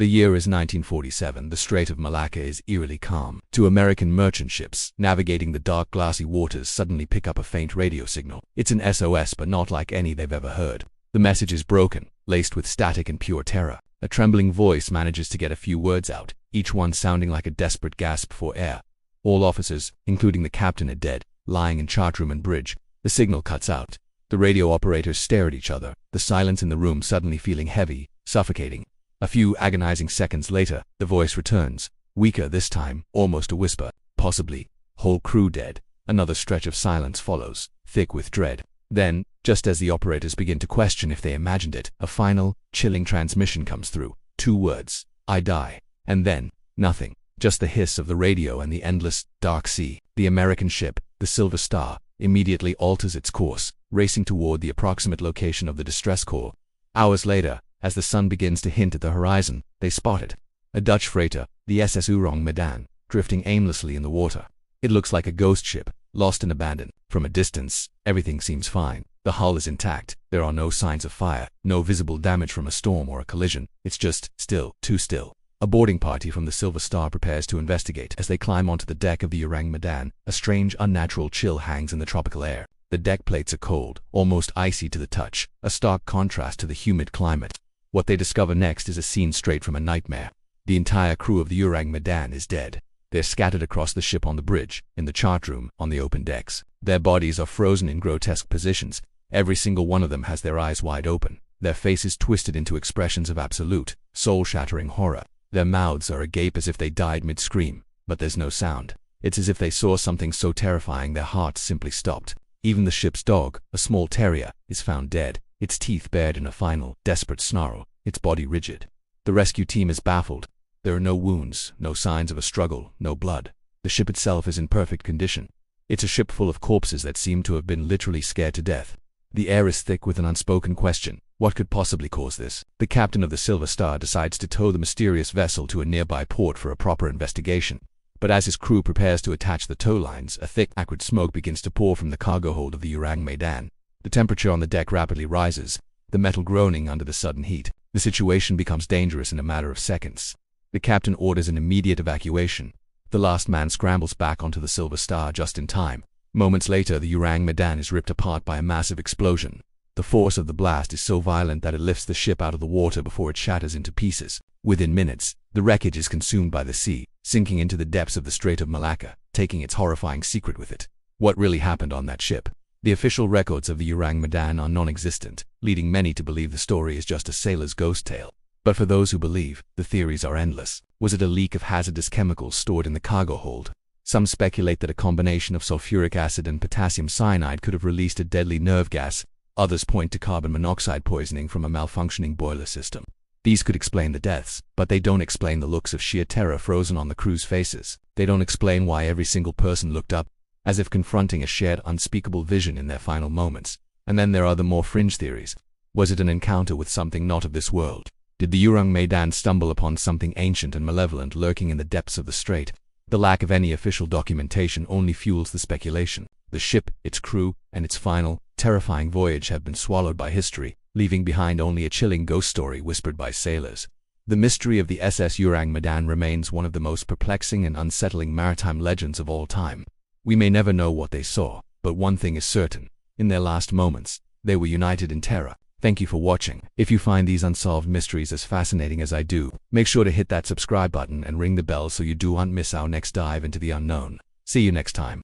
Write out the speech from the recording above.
The year is 1947. The Strait of Malacca is eerily calm. Two American merchant ships, navigating the dark glassy waters, suddenly pick up a faint radio signal. It's an SOS, but not like any they've ever heard. The message is broken, laced with static and pure terror. A trembling voice manages to get a few words out, each one sounding like a desperate gasp for air. All officers, including the captain, are dead, lying in chartroom and bridge. The signal cuts out. The radio operators stare at each other, the silence in the room suddenly feeling heavy, suffocating. A few agonizing seconds later, the voice returns, weaker this time, almost a whisper. Possibly. Whole crew dead. Another stretch of silence follows, thick with dread. Then, just as the operators begin to question if they imagined it, a final, chilling transmission comes through. 2 words. I die. And then, nothing. Just the hiss of the radio and the endless, dark sea. The American ship, the Silver Star, immediately alters its course, racing toward the approximate location of the distress call. Hours later, as the sun begins to hint at the horizon, they spot it. A Dutch freighter, the SS Orang Medan, drifting aimlessly in the water. It looks like a ghost ship, lost and abandoned. From a distance, everything seems fine. The hull is intact. There are no signs of fire, no visible damage from a storm or a collision. It's just still, too still. A boarding party from the Silver Star prepares to investigate. As they climb onto the deck of the Orang Medan, a strange, unnatural chill hangs in the tropical air. The deck plates are cold, almost icy to the touch, a stark contrast to the humid climate. What they discover next is a scene straight from a nightmare. The entire crew of the Orang Medan is dead. They're scattered across the ship on the bridge, in the chartroom, on the open decks. Their bodies are frozen in grotesque positions. Every single one of them has their eyes wide open, their faces twisted into expressions of absolute, soul-shattering horror. Their mouths are agape as if they died mid-scream, but there's no sound. It's as if they saw something so terrifying their hearts simply stopped. Even the ship's dog, a small terrier, is found dead, its teeth bared in a final, desperate snarl, its body rigid. The rescue team is baffled. There are no wounds, no signs of a struggle, no blood. The ship itself is in perfect condition. It's a ship full of corpses that seem to have been literally scared to death. The air is thick with an unspoken question. What could possibly cause this? The captain of the Silver Star decides to tow the mysterious vessel to a nearby port for a proper investigation. But as his crew prepares to attach the tow lines, a thick, acrid smoke begins to pour from the cargo hold of the Orang Medan. The temperature on the deck rapidly rises, the metal groaning under the sudden heat. The situation becomes dangerous in a matter of seconds. The captain orders an immediate evacuation. The last man scrambles back onto the Silver Star just in time. Moments later, the Orang Medan is ripped apart by a massive explosion. The force of the blast is so violent that it lifts the ship out of the water before it shatters into pieces. Within minutes, the wreckage is consumed by the sea, sinking into the depths of the Strait of Malacca, taking its horrifying secret with it. What really happened on that ship? The official records of the Orang Medan are non-existent, leading many to believe the story is just a sailor's ghost tale. But for those who believe, the theories are endless. Was it a leak of hazardous chemicals stored in the cargo hold? Some speculate that a combination of sulfuric acid and potassium cyanide could have released a deadly nerve gas. Others point to carbon monoxide poisoning from a malfunctioning boiler system. These could explain the deaths, but they don't explain the looks of sheer terror frozen on the crew's faces. They don't explain why every single person looked up, as if confronting a shared unspeakable vision in their final moments. And then there are the more fringe theories. Was it an encounter with something not of this world? Did the Orang Medan stumble upon something ancient and malevolent lurking in the depths of the strait? The lack of any official documentation only fuels the speculation. The ship, its crew, and its final, terrifying voyage have been swallowed by history, leaving behind only a chilling ghost story whispered by sailors. The mystery of the SS Orang Medan remains one of the most perplexing and unsettling maritime legends of all time. We may never know what they saw, but one thing is certain. In their last moments, they were united in terror. Thank you for watching. If you find these unsolved mysteries as fascinating as I do, make sure to hit that subscribe button and ring the bell so you don't miss our next dive into the unknown. See you next time.